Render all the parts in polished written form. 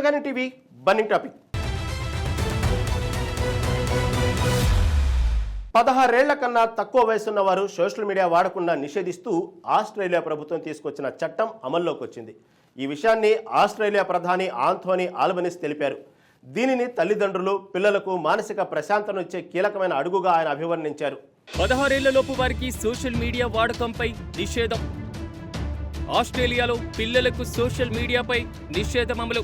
చూడగానే TV బన్నింగ్ topic. 16 ఏళ్ల కన్నా తక్కువ వయసున్న వారు సోషల్ మీడియా వాడకుండా నిషేధిస్తూ ఆస్ట్రేలియా ప్రభుత్వం తీసుకొచ్చిన చట్టం అమల్లోకి వచ్చింది. ఈ విషయాన్ని ఆస్ట్రేలియా ప్రధాని ఆంథోనీ ఆల్బనీస్ తెలిపారు. దీనిని తల్లిదండ్రులు, పిల్లలకు మానసిక ప్రశాంతను ఇచ్చే కీలకమైన అడుగుగా ఆయన అభివర్ణించారు. 16 ఏళ్లలోపు వారికి సోషల్ మీడియా వాడకంపై నిషేధం. ఆస్ట్రేలియాలో పిల్లలకు సోషల్ మీడియాపై నిషేధం అమలు.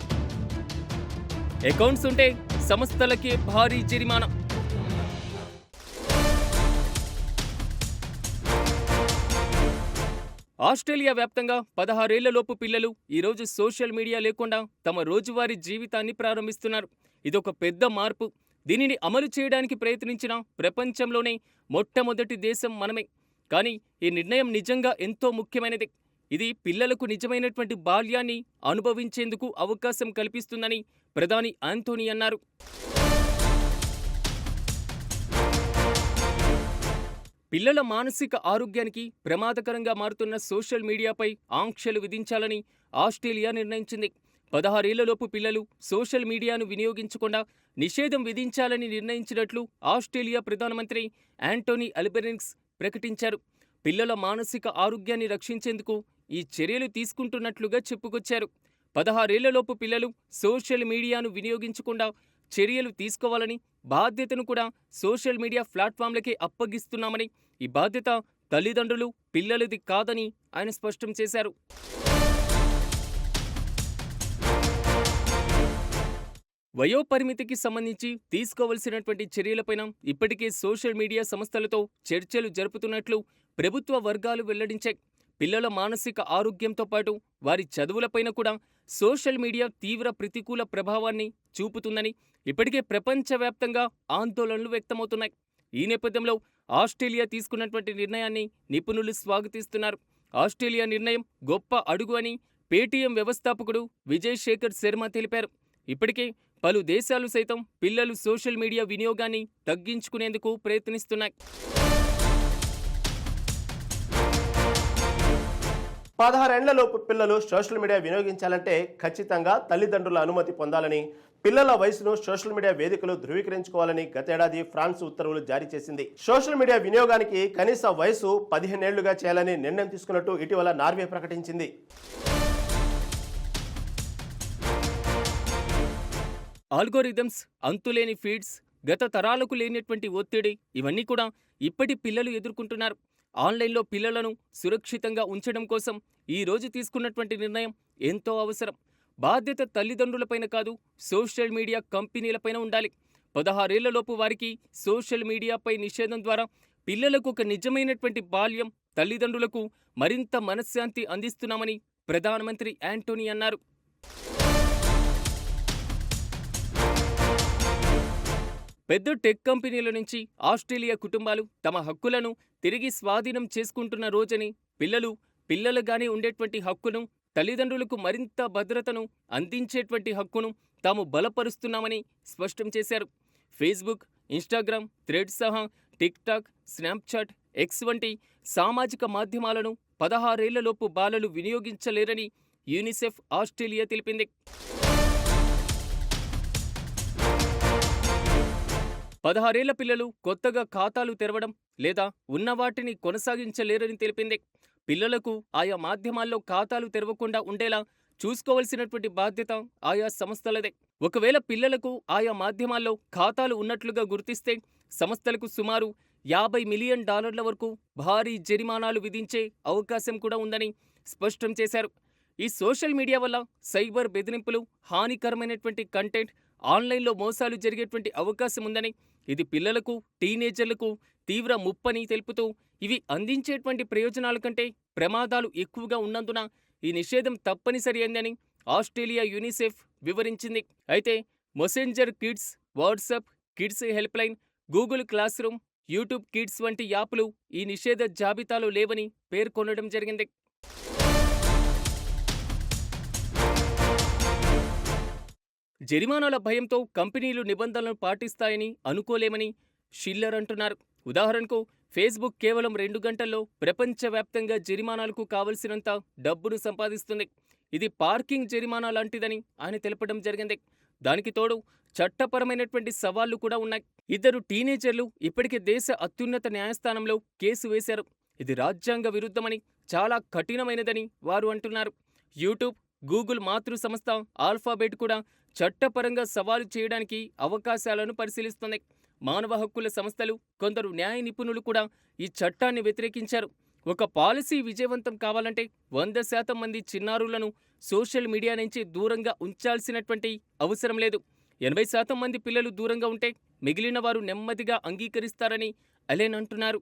అకౌంట్స్ ఉంటే సంస్థలకే భారీ జరిమానా. ఆస్ట్రేలియా వ్యాప్తంగా 16 ఏళ్లలోపు పిల్లలు ఈరోజు సోషల్ మీడియా లేకుండా తమ రోజువారీ జీవితాన్ని ప్రారంభిస్తున్నారు. ఇదొక పెద్ద మార్పు. దీనిని అమలు చేయడానికి ప్రయత్నించిన ప్రపంచంలోనే మొట్టమొదటి దేశం మనమే. కానీ ఈ నిర్ణయం నిజంగా ఎంతో ముఖ్యమైనది. ఇది పిల్లలకు నిజమైనటువంటి బాల్యాన్ని అనుభవించేందుకు అవకాశం కల్పిస్తుందని ప్రధాని ఆంథోనీ అన్నారు. పిల్లల మానసిక ఆరోగ్యానికి ప్రమాదకరంగా మారుతున్న సోషల్ మీడియాపై ఆంక్షలు విధించాలని ఆస్ట్రేలియా నిర్ణయించింది. 16 ఏళ్లలోపు పిల్లలు సోషల్ మీడియాను వినియోగించకుండా నిషేధం విధించాలని నిర్ణయించినట్లు ఆస్ట్రేలియా ప్రధానమంత్రి యాంటోనీ ఆల్బనీస్ ప్రకటించారు. పిల్లల మానసిక ఆరోగ్యాన్ని రక్షించేందుకు ఈ చర్యలు తీసుకుంటున్నట్లుగా చెప్పుకొచ్చారు. 16 ఏళ్లలోపు పిల్లలు సోషల్ మీడియాను వినియోగించకుండా చర్యలు తీసుకోవాలని, బాధ్యతను కూడా సోషల్ మీడియా ప్లాట్ఫామ్లకే అప్పగిస్తున్నామని, ఈ బాధ్యత తల్లిదండ్రులు, పిల్లలది కాదని ఆయన స్పష్టం చేశారు. వయోపరిమితికి సంబంధించి తీసుకోవలసినటువంటి చర్యలపైన ఇప్పటికే సోషల్ మీడియా సంస్థలతో చర్చలు జరుపుతున్నట్లు ప్రభుత్వ వర్గాలు వెల్లడించాయి. పిల్లల మానసిక ఆరోగ్యంతో పాటు వారి చదువులపైన కూడా సోషల్ మీడియా తీవ్ర ప్రతికూల ప్రభావాన్ని చూపుతుందని ఇప్పటికే ప్రపంచవ్యాప్తంగా ఆందోళనలు వ్యక్తమవుతున్నాయి. ఈ నేపథ్యంలో ఆస్ట్రేలియా తీసుకున్నటువంటి నిర్ణయాన్ని నిపుణులు స్వాగతిస్తున్నారు. ఆస్ట్రేలియా నిర్ణయం గొప్ప అడుగు అని పేటీఎం వ్యవస్థాపకుడు విజయ్ శేఖర్ శర్మ తెలిపారు. ఇప్పటికే పలు దేశాలు సైతం పిల్లలు సోషల్ మీడియా వినియోగాన్ని తగ్గించుకునేందుకు ప్రయత్నిస్తున్నాయి. 16 ఏళ్లలోపు పిల్లలు సోషల్ మీడియా వినియోగించాలంటే ఖచ్చితంగా తల్లిదండ్రుల అనుమతి పొందాలని, పిల్లల వయసును సోషల్ మీడియా వేదికలు ధృవీకరించుకోవాలని గతేడాది ఫ్రాన్స్ ఉత్తర్వులు జారీ చేసింది. సోషల్ మీడియా వినియోగానికి కనీస వయసు 15 ఏళ్లుగా చేయాలని నిర్ణయం తీసుకున్నట్టు ఇటీవల నార్వే ప్రకటించింది. ఆల్గోరిథమ్స్, అంతులేని ఫీడ్స్, గత తరాలకు లేనటువంటి ఒత్తిడి, ఇవన్నీ కూడా ఇప్పటి పిల్లలు ఎదుర్కొంటున్నారు. ఆన్లైన్లో పిల్లలను సురక్షితంగా ఉంచడం కోసం ఈ రోజు తీసుకున్నటువంటి నిర్ణయం ఎంతో అవసరం. బాధ్యత తల్లిదండ్రులపైన కాదు, సోషల్ మీడియా కంపెనీలపైన ఉండాలి. 16 ఏళ్లలోపు వారికి సోషల్ మీడియాపై నిషేధం ద్వారా పిల్లలకు ఒక నిజమైనటువంటి బాల్యం, తల్లిదండ్రులకు మరింత మనశ్శాంతి అందిస్తున్నామని ప్రధానమంత్రి యాంటోనీ అన్నారు. పెద్ద టెక్ కంపెనీల నుంచి ఆస్ట్రేలియా కుటుంబాలు తమ హక్కులను తిరిగి స్వాధీనం చేసుకుంటున్న రోజని, పిల్లలుగానే ఉండేటువంటి హక్కును, తల్లిదండ్రులకు మరింత భద్రతను అందించేటువంటి హక్కును తాము బలపరుస్తున్నామని స్పష్టం చేశారు. ఫేస్బుక్, ఇన్స్టాగ్రామ్, థ్రెడ్ సహా టిక్టాక్, స్నాప్చాట్, ఎక్స్ వంటి సామాజిక మాధ్యమాలను 16 ఏళ్లలోపు బాలలు వినియోగించలేరని యూనిసెఫ్ ఆస్ట్రేలియా తెలిపింది. 16 ఏళ్ల పిల్లలు కొత్తగా ఖాతాలు తెరవడం లేదా ఉన్నవాటిని కొనసాగించలేరని తెలిపింది. పిల్లలకు ఆయా మాధ్యమాల్లో ఖాతాలు తెరవకుండా ఉండేలా చూసుకోవలసినటువంటి బాధ్యత ఆయా సంస్థలదే. ఒకవేళ పిల్లలకు ఆయా మాధ్యమాల్లో ఖాతాలు ఉన్నట్లుగా గుర్తిస్తే సంస్థలకు సుమారు $50 మిలియన్ వరకు భారీ జరిమానాలు విధించే అవకాశం కూడా ఉందని స్పష్టం చేశారు. ఈ సోషల్ మీడియా వల్ల సైబర్ బెదిరింపులు, హానికరమైనటువంటి కంటెంట్, ఆన్లైన్లో మోసాలు జరిగేటువంటి అవకాశం ఉందని, ఇది పిల్లలకు, టీనేజర్లకు తీవ్ర ముప్పని తెలుపుతూ ఇవి అందించేటువంటి ప్రయోజనాల కంటే ప్రమాదాలు ఎక్కువగా ఉన్నందున ఈ నిషేధం తప్పనిసరి అయిందని ఆస్ట్రేలియా యూనిసెఫ్ వివరించింది. అయితే messenger kids, WhatsApp kids help line, Google class room, YouTube kids వంటి యాప్లు ఈ నిషేధ జాబితాలో లేవని పేర్కొనడం జరిగింది. జరిమానాల భయంతో కంపెనీలు నిబంధనలను పాటిస్తాయని అనుకోలేమని షిల్లర్ అంటున్నారు. ఉదాహరణకు ఫేస్బుక్ కేవలం 2 గంటల్లో ప్రపంచవ్యాప్తంగా జరిమానాలకు కావలసినంత డబ్బును సంపాదిస్తుంది. ఇది పార్కింగ్ జరిమానా లాంటిదని ఆయన తెలపడం జరిగింది. దానికి తోడు చట్టపరమైనటువంటి సవాళ్లు కూడా ఉన్నాయి. ఇద్దరు టీనేజర్లు ఇప్పటికే దేశ అత్యున్నత న్యాయస్థానంలో కేసు వేశారు. ఇది రాజ్యాంగ విరుద్ధమని, చాలా కఠినమైనదని వారు అంటున్నారు. యూట్యూబ్, గూగుల్ మాతృ సంస్థ ఆల్ఫాబెట్ కూడా చట్టపరంగా సవాలు చేయడానికి అవకాశాలను పరిశీలిస్తుంది. మానవ హక్కుల సంస్థలు, కొందరు న్యాయ నిపుణులు కూడా ఈ చట్టాన్ని వ్యతిరేకించారు. ఒక పాలసీ విజయవంతం కావాలంటే 100% మంది చిన్నారులను సోషల్ మీడియా నుంచి దూరంగా ఉంచాల్సినటువంటి అవసరం లేదు. 80% మంది పిల్లలు దూరంగా ఉంటే మిగిలిన వారు నెమ్మదిగా అంగీకరిస్తారని అలెన్ అంటున్నారు.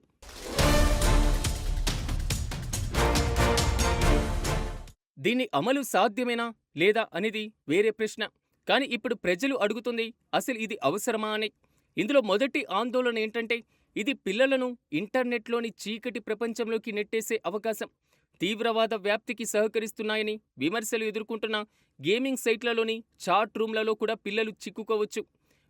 దీని అమలు సాధ్యమేనా లేదా అనేది వేరే ప్రశ్న. కానీ ఇప్పుడు ప్రజలు అడుగుతుంది అసలు ఇది అవసరమా అని. ఇందులో మొదటి ఆందోళన ఏంటంటే ఇది పిల్లలను ఇంటర్నెట్లోని చీకటి ప్రపంచంలోకి నెట్టేసే అవకాశం. తీవ్రవాద వ్యాప్తికి సహకరిస్తున్నాయని విమర్శలు ఎదుర్కొంటున్న గేమింగ్ సైట్లలోని చాట్ రూమ్లలో కూడా పిల్లలు చిక్కుకోవచ్చు.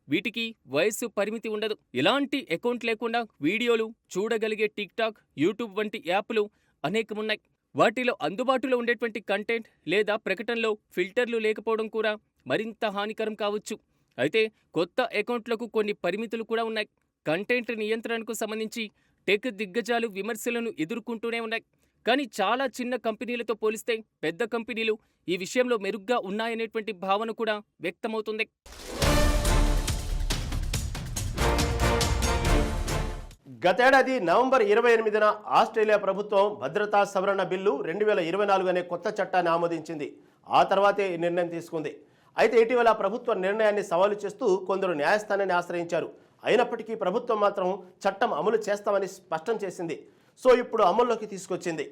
వీటికి వయస్సు పరిమితి ఉండదు. ఎలాంటి అకౌంట్ లేకుండా వీడియోలు చూడగలిగే టిక్టాక్, యూట్యూబ్ వంటి యాప్లు అనేకమున్నాయి. వాటిలో అందుబాటులో ఉండేటువంటి కంటెంట్ లేదా ప్రకటనలో ఫిల్టర్లు లేకపోవడం కూడా మరింత హానికరం కావచ్చు. అయితే కొత్త అకౌంట్లకు కొన్ని పరిమితులు కూడా ఉన్నాయి. కంటెంట్ నియంత్రణకు సంబంధించి టెక్ దిగ్గజాలు విమర్శలను ఎదుర్కొంటూనే ఉన్నాయి. కానీ చాలా చిన్న కంపెనీలతో పోలిస్తే పెద్ద కంపెనీలు ఈ విషయంలో మెరుగ్గా ఉన్నాయనేటువంటి భావన కూడా వ్యక్తమవుతుంది. గతేడాది నవంబర్ 28న ఆస్ట్రేలియా ప్రభుత్వం భద్రతా సవరణ బిల్లు 2024 అనే కొత్త చట్టాన్ని ఆమోదించింది. ఆ తర్వాతే ఈ నిర్ణయం తీసుకుంది. అయితే ఇటీవల ప్రభుత్వ నిర్ణయాన్ని సవాలు చేస్తూ కొందరు న్యాయస్థానాన్ని ఆశ్రయించారు. అయినప్పటికీ ప్రభుత్వం మాత్రం చట్టం అమలు చేస్తామని స్పష్టం చేసింది. సో ఇప్పుడు అమల్లోకి తీసుకొచ్చింది.